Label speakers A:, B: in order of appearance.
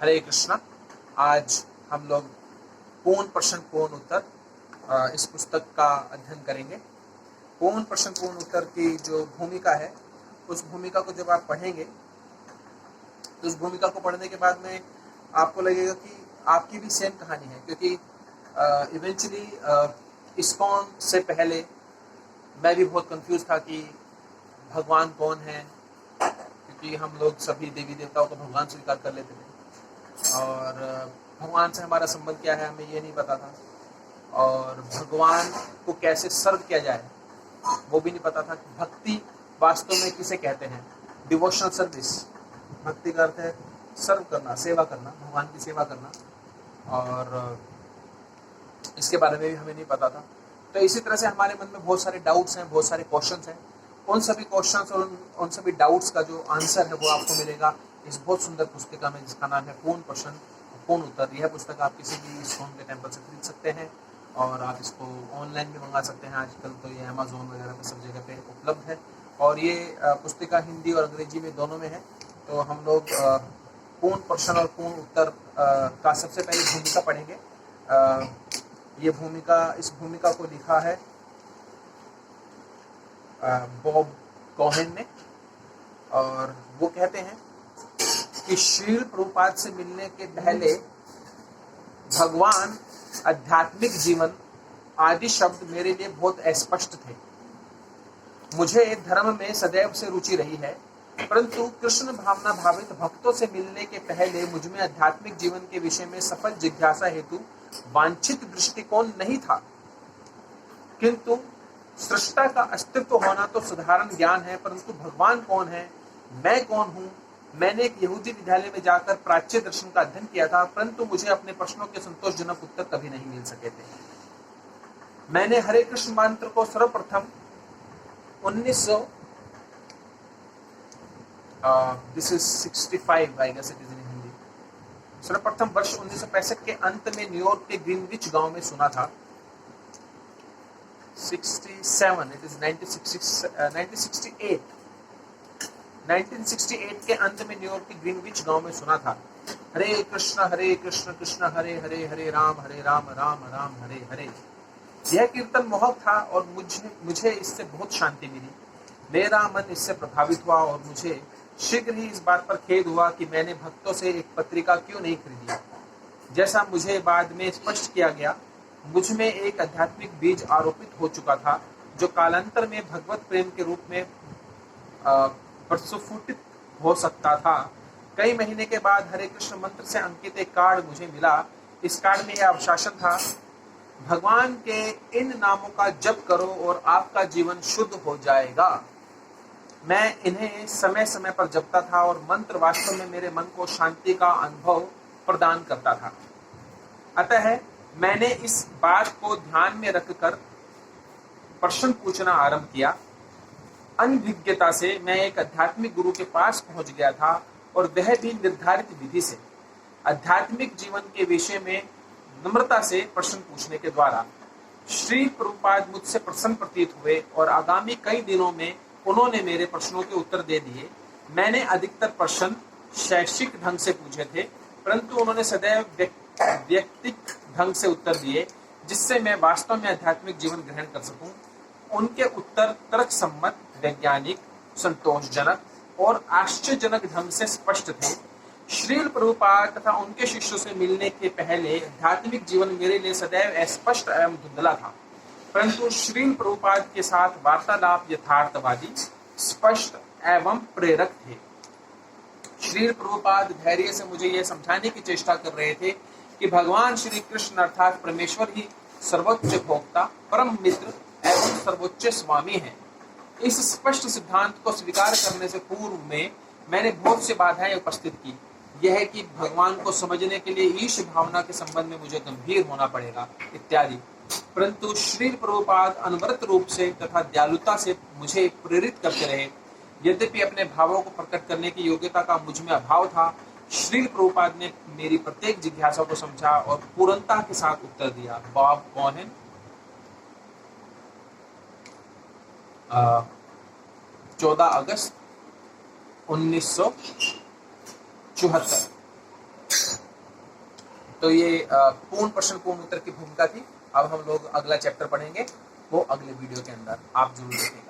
A: हरे कृष्णा। आज हम लोग पूर्ण प्रश्न पूर्ण उत्तर इस पुस्तक का अध्ययन करेंगे। पूर्ण प्रश्न पूर्ण उत्तर की जो भूमिका है, उस भूमिका को जब आप पढ़ेंगे तो उस भूमिका को पढ़ने के बाद में आपको लगेगा कि आपकी भी सेम कहानी है, क्योंकि इवेंचुअली इस्कॉन से पहले मैं भी बहुत कंफ्यूज था कि भगवान कौन है, क्योंकि हम लोग सभी देवी देवताओं को भगवान स्वीकार कर लेते थे और भगवान से हमारा संबंध क्या है हमें ये नहीं पता था, और भगवान को कैसे सर्व किया जाए वो भी नहीं पता था कि भक्ति वास्तव में किसे कहते हैं। डिवोशनल सर्विस, भक्ति का अर्थ है सर्व करना, सेवा करना, भगवान की सेवा करना, और इसके बारे में भी हमें नहीं पता था। तो इसी तरह से हमारे मन में बहुत सारे डाउट्स हैं, बहुत सारे क्वेश्चंस हैं। उन सभी क्वेश्चंस और उन सभी डाउट्स का जो आंसर है वो आपको मिलेगा इस बहुत सुंदर पुस्तिका में, जिसका नाम है पूर्ण प्रश्न पूर्ण उत्तर। यह पुस्तक आप किसी भी इस्कॉन के टेम्पल से खरीद सकते हैं और आप इसको ऑनलाइन भी मंगा सकते हैं। आजकल तो ये अमेज़न वगैरह पे सब जगह पे उपलब्ध है, और ये पुस्तिका हिंदी और अंग्रेजी में दोनों में है। तो हम लोग पूर्ण प्रश्न और पूर्ण उत्तर का सबसे पहले भूमिका पढ़ेंगे। इस भूमिका को लिखा है बॉब कोहेन ने, और वो कहते हैं कि श्रील प्रभुपाद से मिलने के पहले भगवान, आध्यात्मिक जीवन आदि शब्द मेरे लिए बहुत अस्पष्ट थे। मुझे धर्म में सदैव से रुचि रही है, परंतु कृष्ण भावना भावित भक्तों से मिलने के पहले मुझमें आध्यात्मिक जीवन के विषय में सफल जिज्ञासा हेतु वांछित दृष्टिकोण नहीं था। किंतु सृष्टा का अस्तित्व होना तो साधारण ज्ञान है, परंतु भगवान कौन है, मैं कौन हूँ। मैंने एक यहूदी विद्यालय में जाकर प्राच्य दर्शन का अध्ययन किया था, परंतु मुझे अपने प्रश्नों के संतोषजनक उत्तर कभी नहीं मिल सके थे। मैंने हरे कृष्ण मंत्र को सर्वप्रथम सर्वप्रथम वर्ष 1965 के अंत में न्यूयॉर्क के ग्रीनविच गांव में सुना था। 1968 के अंत में न्यूयॉर्क के ग्रीनविच गांव में सुना था। हरे कृष्ण कृष्ण हरे हरे, हरे राम राम राम हरे हरे। यह कीर्तन मोहक था और मुझे इससे बहुत शांति मिली। मेरा मन इससे प्रभावित हुआ और मुझे शीघ्र ही इस बात पर खेद हुआ कि मैंने भक्तों से एक पत्रिका क्यों नहीं खरीदी। जैसा मुझे बाद में स्पष्ट किया गया, मुझ में एक आध्यात्मिक बीज आरोपित हो चुका था, जो कालांतर में भगवत प्रेम के रूप में प्रस्फुटित हो सकता था। कई महीने के बाद हरे कृष्ण मंत्र से अंकित एक कार्ड मुझे मिला। इस कार्ड में यह अनुशासन था, भगवान के इन नामों का जप करो और आपका जीवन शुद्ध हो जाएगा। मैं इन्हें समय समय पर जपता था और मंत्र वास्तव में मेरे मन को शांति का अनुभव प्रदान करता था। अतः मैंने इस बात को ध्यान में रखकर प्रश्न पूछना आरंभ किया। अनभिज्ञता से मैं एक आध्यात्मिक गुरु के पास पहुंच गया था, और वह भी निर्धारित विधि से आध्यात्मिक जीवन के विषय में नम्रता से प्रश्न पूछने के द्वारा। श्री प्रभुपाद मुझसे प्रसन्न प्रतीत हुए और आगामी कई दिनों में उन्होंने मेरे प्रश्नों के उत्तर दे दिए। मैंने अधिकतर प्रश्न शैक्षिक ढंग से पूछे थे, परंतु उन्होंने सदैव व्यक्तिक ढंग से उत्तर दिए, जिससे मैं वास्तव में आध्यात्मिक जीवन ग्रहण कर सकूं। उनके उत्तर तर्कसम्मत, वैज्ञानिक, संतोषजनक और आश्चर्यजनक ढंग से स्पष्ट थे। श्रील प्रभुपाद तथा उनके शिष्यों से मिलने के पहले आध्यात्मिक जीवन मेरे लिए सदैव अस्पष्ट एवं धुंधला था, परंतु श्रील प्रभुपाद के साथ वार्तालाप यथार्थवादी, स्पष्ट एवं प्रेरक थे। श्रील प्रभुपाद धैर्य से मुझे यह समझाने की चेष्टा कर रहे थे कि भगवान श्री कृष्ण अर्थात परमेश्वर ही सर्वोच्च भोक्ता, परम मित्र एवं सर्वोच्च स्वामी है। इस स्पष्ट सिद्धांत को स्वीकार करने से पूर्व में मैंने बहुत सी बाधाएं उपस्थित की। यह है कि भगवान को समझने के लिए ईश भावना के संबंध में मुझे गंभीर होना पड़ेगा इत्यादि, परंतु श्री प्रभुपाद अनवरत रूप से तथा दयालुता से मुझे प्रेरित करते रहे। यद्यपि अपने भावों को प्रकट करने की योग्यता का मुझ में अभाव था, श्री प्रभुपाद ने मेरी प्रत्येक जिज्ञासा को समझा और पूर्णता के साथ उत्तर दिया। बॉब कोहेन, 14 अगस्त 1974। तो ये पूर्ण प्रश्न पूर्ण उत्तर की भूमिका थी। अब हम लोग अगला चैप्टर पढ़ेंगे, वो अगले वीडियो के अंदर आप जरूर देखेंगे।